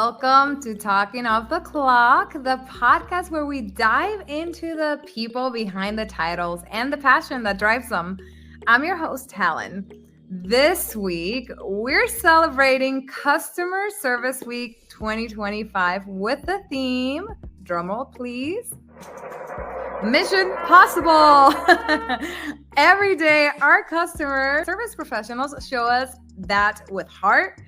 Welcome to Talking Off the Clock, the podcast where we dive into the people behind the titles and the passion that drives them. I'm your host, Helen. This week, we're celebrating Customer Service Week 2025 with the theme, drumroll please, Mission Possible. Every day, our customer service professionals show us that with heart,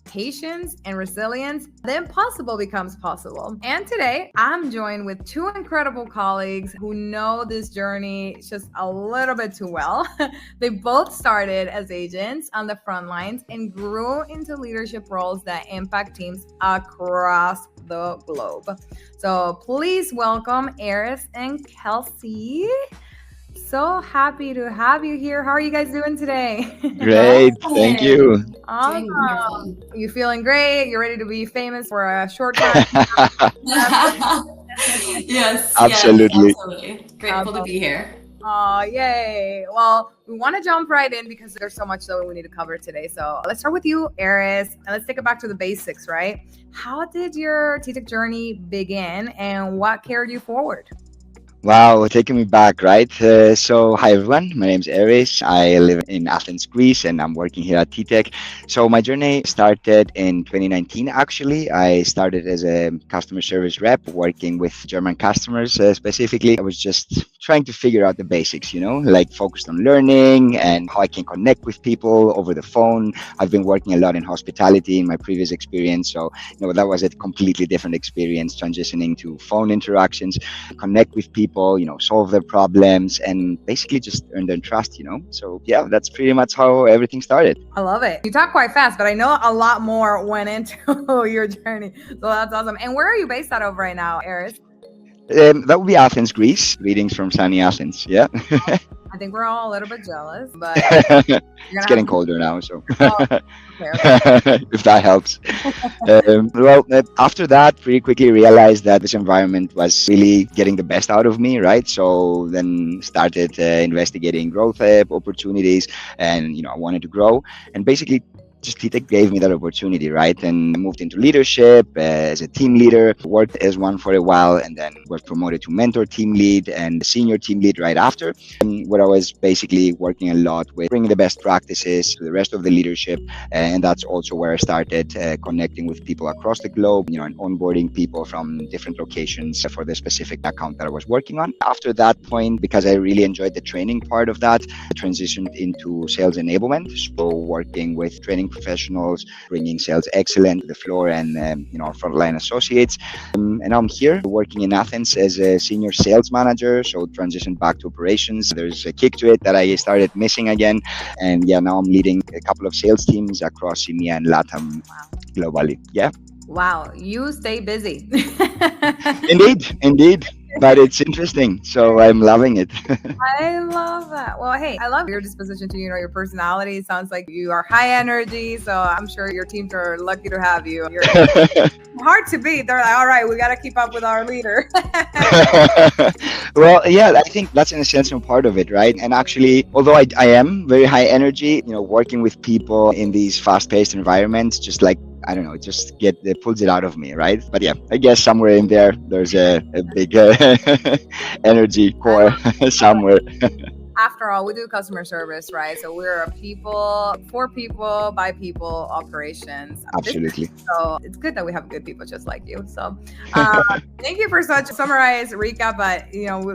patience, and resilience, the impossible becomes possible. And today, I'm joined with two incredible colleagues who know this journey just a little bit too well. They both started as agents on the front lines and grew into leadership roles that impact teams across the globe. So please welcome Aris and Kelsey. So happy to have you here. How are you guys doing today? Great, thank you. Awesome. You feeling great? You're ready to be famous for a short time? Yes, absolutely. Grateful to be here. Oh, yay. Well, we want to jump right in because there's so much that we need to cover today. So let's start with you, Aris, and let's take it back to the basics, right? How did your TTEC journey begin and what carried you forward? Wow, taking me back, right? So, hi everyone. My name is Aris. I live in Athens, Greece, and I'm working here at TTEC. So, my journey started in 2019. Actually, I started as a customer service rep, working with German customers specifically. I was just trying to figure out the basics, like focused on learning and how I can connect with people over the phone. I've been working a lot in hospitality in my previous experience, so that was a completely different experience, transitioning to phone interactions, connect with people, solve their problems, and basically just earn their trust, So yeah, that's pretty much how everything started. I love it. You talk quite fast, but I know a lot more went into your journey. So that's awesome. And where are you based out of right now, Aris? That would be Athens, Greece. Greetings from sunny Athens. Yeah. I think we're all a little bit jealous, but it's getting colder now, so okay. If that helps. After that, pretty quickly realized that this environment was really getting the best out of me, right? So then started investigating growth opportunities, and I wanted to grow, and basically just TTEC gave me that opportunity, right? And I moved into leadership as a team leader, worked as one for a while, and then was promoted to mentor team lead and senior team lead right after, and where I was basically working a lot with bringing the best practices to the rest of the leadership. And that's also where I started connecting with people across the globe, and onboarding people from different locations for the specific account that I was working on. After that point, because I really enjoyed the training part of that, I transitioned into sales enablement. So working with training professionals, bringing sales excellence to the floor, and our frontline associates. And I'm here working in Athens as a senior sales manager, so transitioned back to operations. There's a kick to it that I started missing again, and now I'm leading a couple of sales teams across EMEA and LATAM globally. Yeah. Wow, you stay busy. Indeed. But it's interesting, so I'm loving it. I love that. Well, hey, I love your disposition to, your personality. It sounds like you are high energy, so I'm sure your teams are lucky to have you. You're hard to beat. They're like, all right, we got to keep up with our leader. Well, yeah, I think that's an essential part of it, right? And actually, although I am very high energy, working with people in these fast-paced environments, just like, I don't know, it pulls it out of me, right? But yeah, I guess somewhere in there's a big energy core somewhere. After all, we do customer service, right? So we're a people, for people, by people operations. Absolutely. So it's good that we have good people just like you. So thank you for such a summarized recap. But,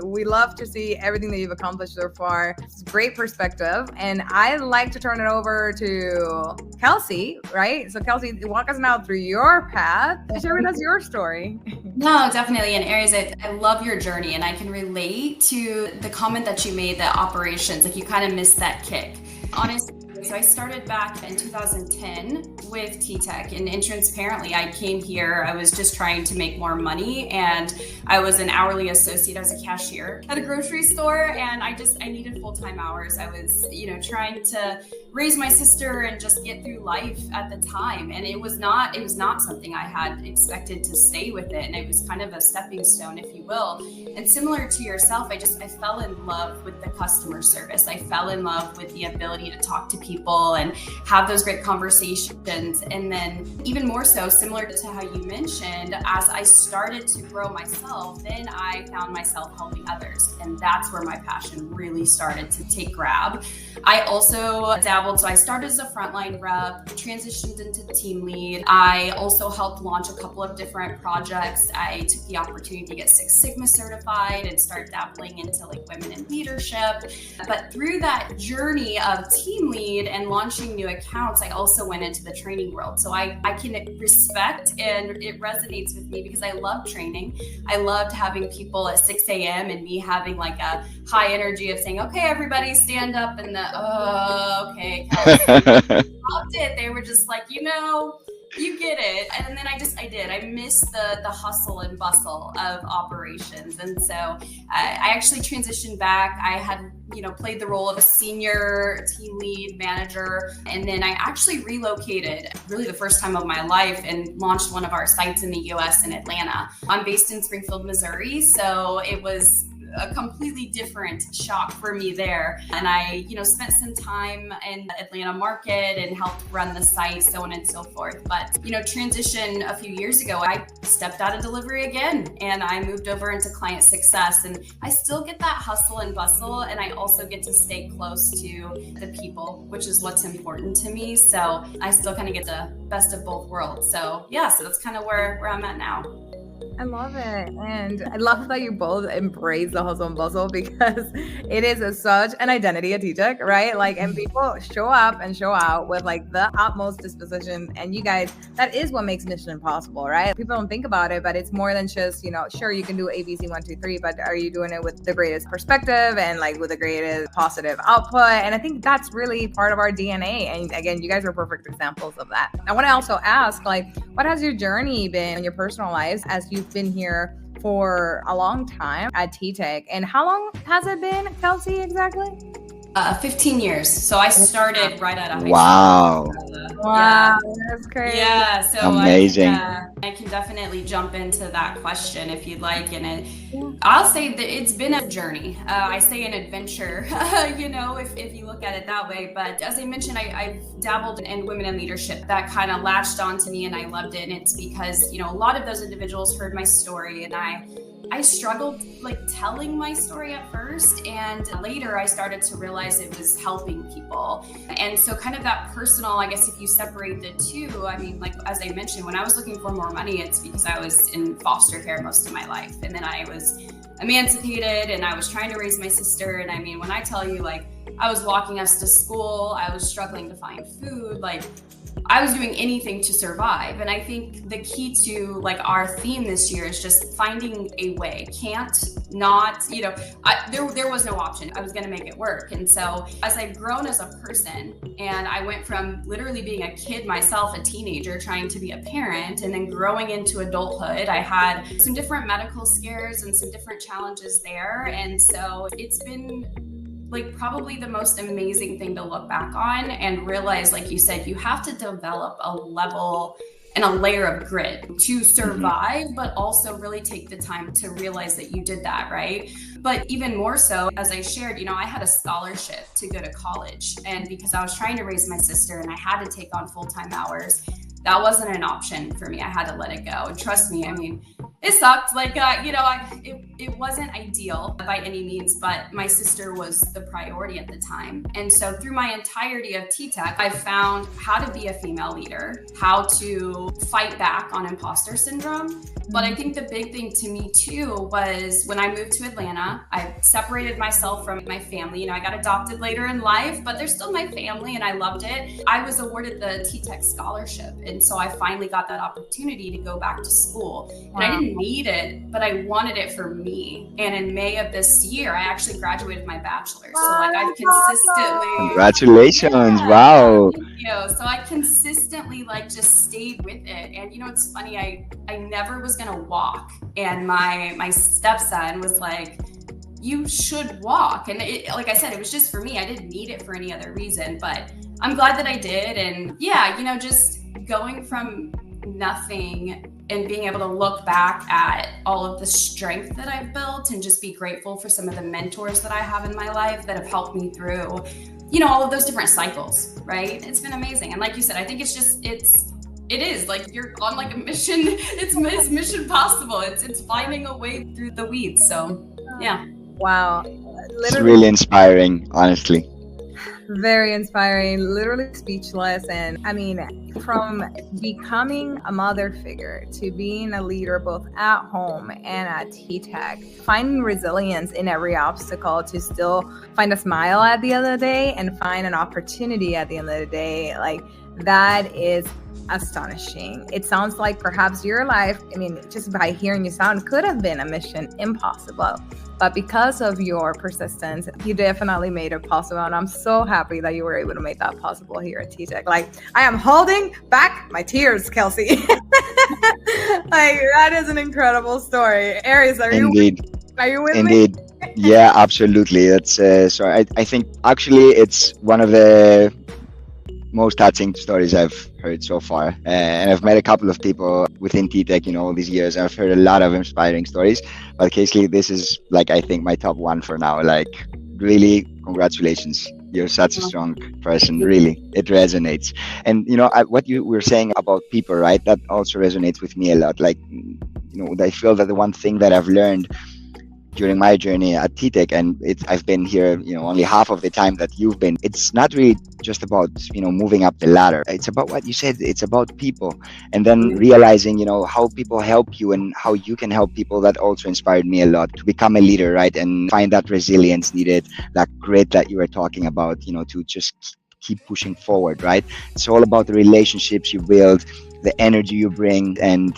we love to see everything that you've accomplished so far. It's great perspective. And I'd like to turn it over to Kelsey, right? So Kelsey, walk us now through your path. Share with us your story. No, definitely. And Aries, I love your journey, and I can relate to the comment that you made that operations, like you kind of missed that kick. Honestly, so I started back in 2010 with TTEC, and transparently, I came here, I was just trying to make more money, and I was an hourly associate. I was a cashier at a grocery store, and I needed full-time hours. I was, trying to raise my sister and just get through life at the time. And it was not something I had expected to stay with it. And it was kind of a stepping stone, if you will. And similar to yourself, I fell in love with the customer service. I fell in love with the ability to talk to people and have those great conversations. And then even more so, similar to how you mentioned, as I started to grow myself, then I found myself helping others. And that's where my passion really started to take grab. I also dabbled. So I started as a frontline rep, transitioned into team lead. I also helped launch a couple of different projects. I took the opportunity to get Six Sigma certified and start dabbling into like women in leadership. But through that journey of team lead and launching new accounts, I also went into the training world. So I can respect, and it resonates with me because I love training. I loved having people at 6 a.m. and me having like a high energy of saying, okay, everybody stand up, and okay. Loved it. They were just like, you get it. And then I did. I missed the hustle and bustle of operations. And so I actually transitioned back. I had, played the role of a senior team lead manager. And then I actually relocated, really the first time of my life, and launched one of our sites in the US in Atlanta. I'm based in Springfield, Missouri. So it was a completely different shock for me there. And I, spent some time in the Atlanta market and helped run the site, so on and so forth. But, transition a few years ago, I stepped out of delivery again and I moved over into client success. And I still get that hustle and bustle. And I also get to stay close to the people, which is what's important to me. So I still kind of get the best of both worlds. So yeah, so that's kind of where I'm at now. I love it. And I love that you both embrace the hustle and bustle, because it is such an identity at TTEC, right? Like, and people show up and show out with like the utmost disposition. And you guys, that is what makes Mission Impossible, right? People don't think about it, but it's more than just, sure, you can do ABC 1, 2, 3, but are you doing it with the greatest perspective and like with the greatest positive output? And I think that's really part of our DNA. And again, you guys are perfect examples of that. I want to also ask, like, what has your journey been in your personal lives as you've been here for a long time at TTEC? And how long has it been, Kelsey, exactly? 15 years. So I started right out of high school. Wow. Wow, that's great. Yeah, so amazing. I can definitely jump into that question if you'd like. And I'll say that it's been a journey. I say an adventure, if you look at it that way. But as I mentioned, I've dabbled in women in leadership. That kind of latched onto me and I loved it. And it's because, a lot of those individuals heard my story, and I struggled like telling my story at first, and later I started to realize it was helping people. And so kind of that personal, I guess if you separate the two, I mean, like, as I mentioned, when I was looking for more money, it's because I was in foster care most of my life. And then I was emancipated and I was trying to raise my sister. And I mean, when I tell you, like, I was walking us to school, I was struggling to find food, like, I was doing anything to survive. And I think the key to like our theme this year is just finding a way. There was no option. I was going to make it work. And so as I've grown as a person, and I went from literally being a kid myself, a teenager trying to be a parent, and then growing into adulthood, I had some different medical scares and some different challenges there. And so it's been like probably the most amazing thing to look back on and realize, like you said, you have to develop a level and a layer of grit to survive, but also really take the time to realize that you did that, right? But even more so, as I shared, I had a scholarship to go to college, and because I was trying to raise my sister and I had to take on full-time hours, that wasn't an option for me. I had to let it go. And trust me, I mean, it sucked. Like, it wasn't ideal by any means, but my sister was the priority at the time. And so through my entirety of TTEC, I found how to be a female leader, how to fight back on imposter syndrome. But I think the big thing to me too was when I moved to Atlanta, I separated myself from my family. I got adopted later in life, but they're still my family and I loved it. I was awarded the TTEC scholarship. And so I finally got that opportunity to go back to school. And I didn't need it, but I wanted it for me. And in May of this year, I actually graduated my bachelor's. So like I've consistently— Congratulations. Wow. So I consistently like just stayed with it. And it's funny, I never was gonna walk. And my stepson was like, you should walk. And like I said, it was just for me. I didn't need it for any other reason, but I'm glad that I did. And yeah, just going from nothing and being able to look back at all of the strength that I've built and just be grateful for some of the mentors that I have in my life that have helped me through, all of those different cycles, right? It's been amazing. And like you said, I think it is like you're on like a mission. It's mission possible. It's finding a way through the weeds. So yeah. Wow. It's really inspiring, honestly. Very inspiring, literally speechless. And I mean, from becoming a mother figure to being a leader both at home and at TTEC, finding resilience in every obstacle to still find a smile at the end of the day and find an opportunity at the end of the day, like that is astonishing. It sounds like perhaps your life, I mean, just by hearing you sound, could have been a mission impossible. But because of your persistence, you definitely made it possible. And I'm so happy that you were able to make that possible here at TTEC. Like, I am holding back my tears, Kelsey. Like, that is an incredible story. Aris, are you with me? Yeah, absolutely. That's so I think actually it's one of the most touching stories I've heard so far. And I've met a couple of people within TTEC, all these years. I've heard a lot of inspiring stories. But Kelsey, this is like, I think my top one for now. Like, really, congratulations. You're such a strong person. Really, it resonates. And, what you were saying about people, right? That also resonates with me a lot. Like, I feel that the one thing that I've learned during my journey at TTEC, and I've been here, only half of the time that you've been. It's not really just about, moving up the ladder. It's about what you said. It's about people, and then realizing, how people help you and how you can help people. That also inspired me a lot to become a leader, right? And find that resilience needed, that grit that you were talking about, to just keep pushing forward, right? It's all about the relationships you build, the energy you bring, and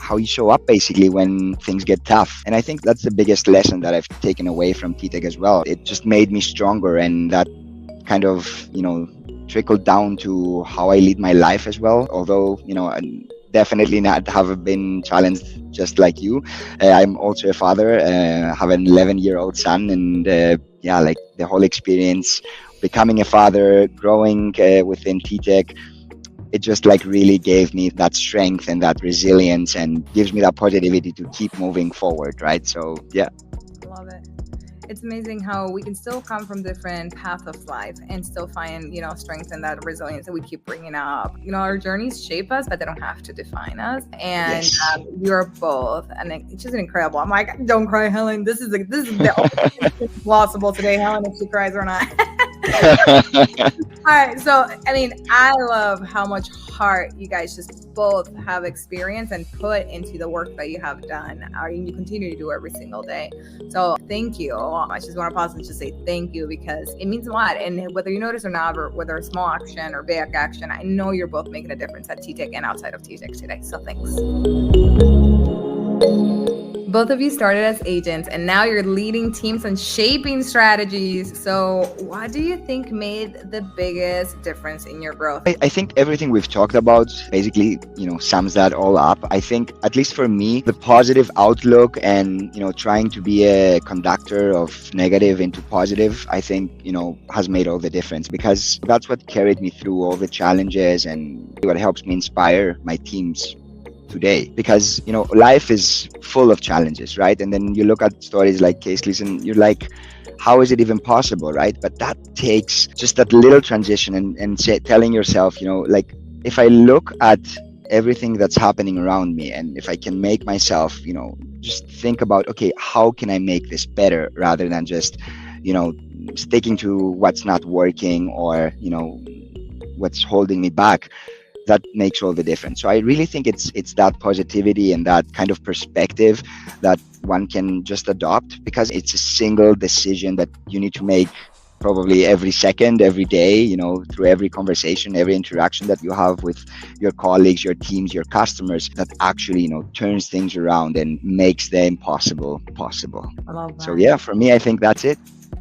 how you show up basically when things get tough. And I think that's the biggest lesson that I've taken away from TTEC as well. It just made me stronger, and that kind of, trickled down to how I lead my life as well. Although, I definitely not have been challenged just like you. I'm also a father, have an 11-year-old son, and like the whole experience, becoming a father, growing within TTEC, it just like really gave me that strength and that resilience and gives me that positivity to keep moving forward, right? So yeah. Love it. It's amazing how we can still come from different paths of life and still find, strength and that resilience that we keep bringing up. Our journeys shape us, but they don't have to define us. And Yes. You're both, and it's just incredible. I'm like, don't cry, Helen. This is the only thing possible today, Helen, if she cries or not. All right, so I love how much heart you guys just both have experienced and put into the work that you have done, and you continue to do every single day. So thank you. I just want to pause and just say thank you, because it means a lot. And whether you notice or not, or whether it's small action or big action, I know you're both making a difference at TTEC and outside of TTEC today. So thanks. Both of you started as agents, and now you're leading teams and shaping strategies. So what do you think made the biggest difference in your growth? I think everything we've talked about basically, sums that all up. I think, at least for me, the positive outlook and, trying to be a conductor of negative into positive, I think, has made all the difference, because that's what carried me through all the challenges and what helps me inspire my teams today. Because life is full of challenges, right? And then you look at stories like Kelsey's and you're like, how is it even possible, right? But that takes just that little transition and telling yourself, like, if I look at everything that's happening around me, and if I can make myself, just think about, okay, how can I make this better, rather than just, sticking to what's not working or, what's holding me back. That makes all the difference. So I really think it's that positivity and that kind of perspective that one can just adopt, because it's a single decision that you need to make probably every second, every day, through every conversation, every interaction that you have with your colleagues, your teams, your customers, that actually, turns things around and makes the impossible possible. I love that. So yeah, for me, I think that's it.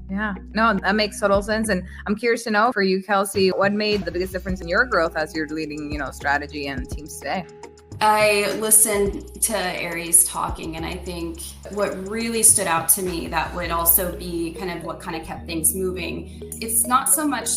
Yeah, no, that makes total sense. And I'm curious to know, for you, Kelsey, what made the biggest difference in your growth as you're leading, strategy and teams today? I listened to Aris talking, and I think what really stood out to me that would also be kind of what kind of kept things moving. It's not so much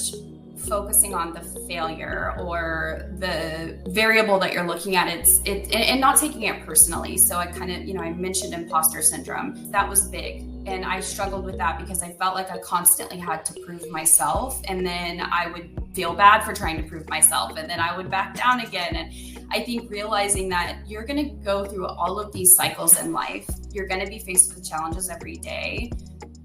focusing on the failure or the variable that you're looking at, and not taking it personally. So I kind of, I mentioned imposter syndrome. That was big. And I struggled with that because I felt like I constantly had to prove myself. And then I would feel bad for trying to prove myself. And then I would back down again. And I think realizing that you're going to go through all of these cycles in life. You're going to be faced with challenges every day.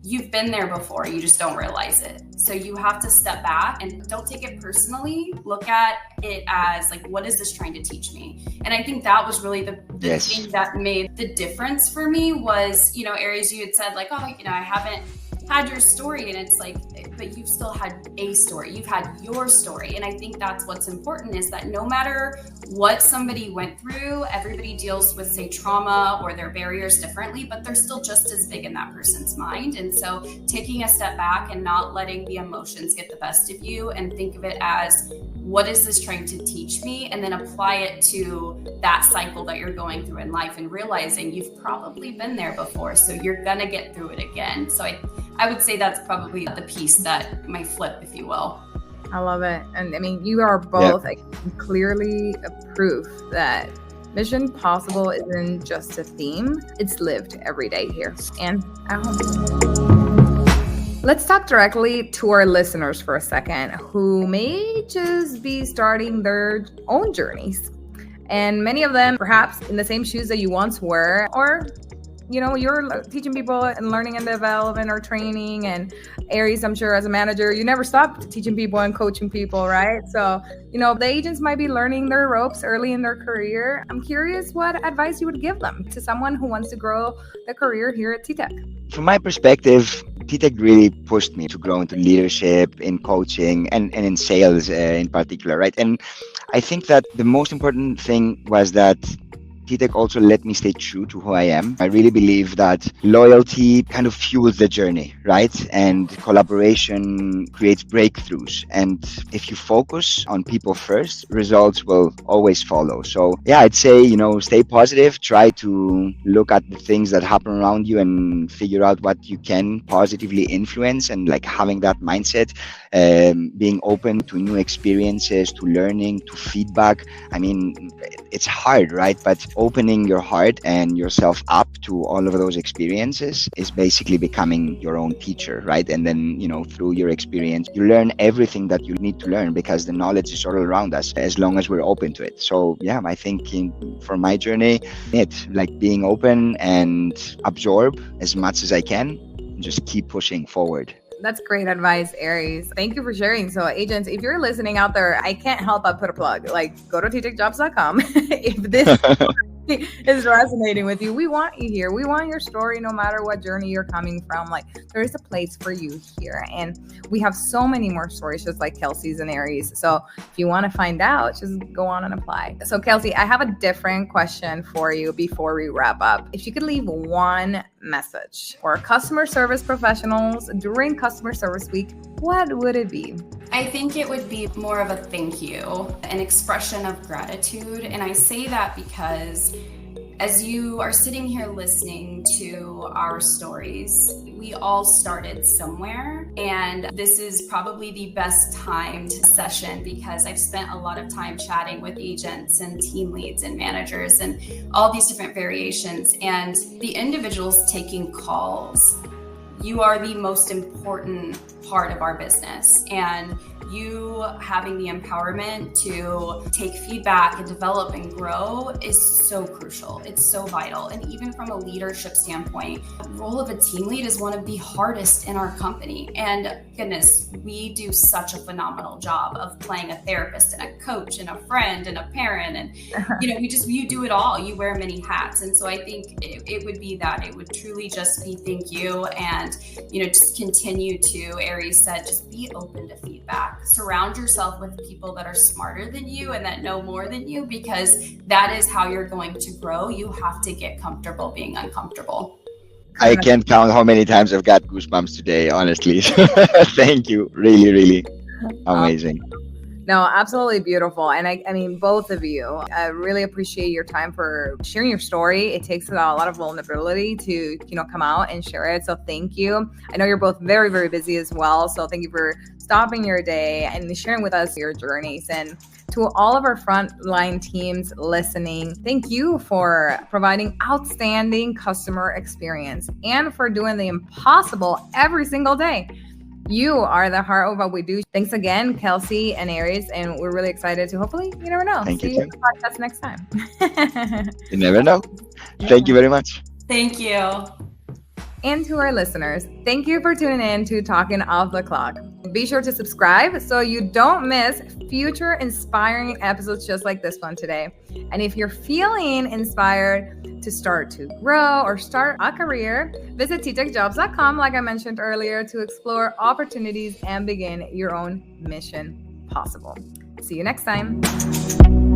You've been there before, you just don't realize it. So you have to step back and don't take it personally. Look at it as like, what is this trying to teach me? And I think that was really the thing that made the difference for me was, Aries, you had said like, I haven't had your story. And it's like, but you've still had a story. You've had your story. And I think that's what's important is that no matter what somebody went through, everybody deals with, say, trauma or their barriers differently, but they're still just as big in that person's mind. And so taking a step back and not letting the emotions get the best of you and think of it as, what is this trying to teach me? And then apply it to that cycle that you're going through in life and realizing you've probably been there before. So you're going to get through it again. So I would say that's probably the piece that might flip, if you will. I love it. And I mean, you are both clearly a proof that Mission Possible isn't just a theme. It's lived every day here and at home. Let's talk directly to our listeners for a second who may just be starting their own journeys. And many of them perhaps in the same shoes that you once were, or you're teaching people and learning and development or training. And Aries, I'm sure as a manager, you never stop teaching people and coaching people, right? So, the agents might be learning their ropes early in their career. I'm curious what advice you would give them to someone who wants to grow their career here at TTEC. From my perspective, TTEC really pushed me to grow into leadership, in coaching, and in sales in particular, right? And I think that the most important thing was that TTEC also let me stay true to who I am. I really believe that loyalty kind of fuels the journey, right? And collaboration creates breakthroughs. And if you focus on people first, results will always follow. So yeah, I'd say, stay positive, try to look at the things that happen around you and figure out what you can positively influence, and like having that mindset, being open to new experiences, to learning, to feedback. I mean, it's hard, right? But opening your heart and yourself up to all of those experiences is basically becoming your own teacher, right? And then, through your experience, you learn everything that you need to learn because the knowledge is all around us as long as we're open to it. So yeah, I think for my journey, it's like being open and absorb as much as I can and just keep pushing forward. That's great advice, Aries. Thank you for sharing. So agents, if you're listening out there, I can't help but put a plug. Like, go to ttecjobs.com. If this is resonating with you, we want you here. We want your story, no matter what journey you're coming from. Like, there is a place for you here. And we have so many more stories just like Kelsey's and Aries. So if you want to find out, just go on and apply. So Kelsey, I have a different question for you before we wrap up. If you could leave one message for customer service professionals during Customer Service Week, what would it be? I think it would be more of a thank you, an expression of gratitude. And I say that because as you are sitting here listening to our stories, we all started somewhere. And this is probably the best timed session because I've spent a lot of time chatting with agents and team leads and managers and all these different variations. And the individuals taking calls, you are the most important part of our business. And you having the empowerment to take feedback and develop and grow is so crucial. It's so vital. And even from a leadership standpoint, the role of a team lead is one of the hardest in our company. And goodness, we do such a phenomenal job of playing a therapist and a coach and a friend and a parent. And, you do it all. You wear many hats. And so I think it would be that. It would truly just be thank you. And, just continue to, Aries said, just be open to feedback. Surround yourself with people that are smarter than you and that know more than you, because that is how you're going to grow. You have to get comfortable being uncomfortable. I can't count how many times I've got goosebumps today, honestly. Thank you. Really, really amazing. No, absolutely beautiful. And I mean, both of you, I really appreciate your time for sharing your story. It takes a lot of vulnerability to, come out and share it. So thank you. I know you're both very, very busy as well. So thank you for stopping your day and sharing with us your journeys. And to all of our frontline teams listening, thank you for providing outstanding customer experience and for doing the impossible every single day. You are the heart of what we do. Thanks again, Kelsey and Aris, and we're really excited to hopefully, you never know, see you on the podcast next time. You never know. Thank you very much. Thank you. And to our listeners, thank you for tuning in to Talking Off the Clock. Be sure to subscribe so you don't miss future inspiring episodes just like this one today. And if you're feeling inspired to start to grow or start a career, visit ttecjobs.com, like I mentioned earlier, to explore opportunities and begin your own mission possible. See you next time.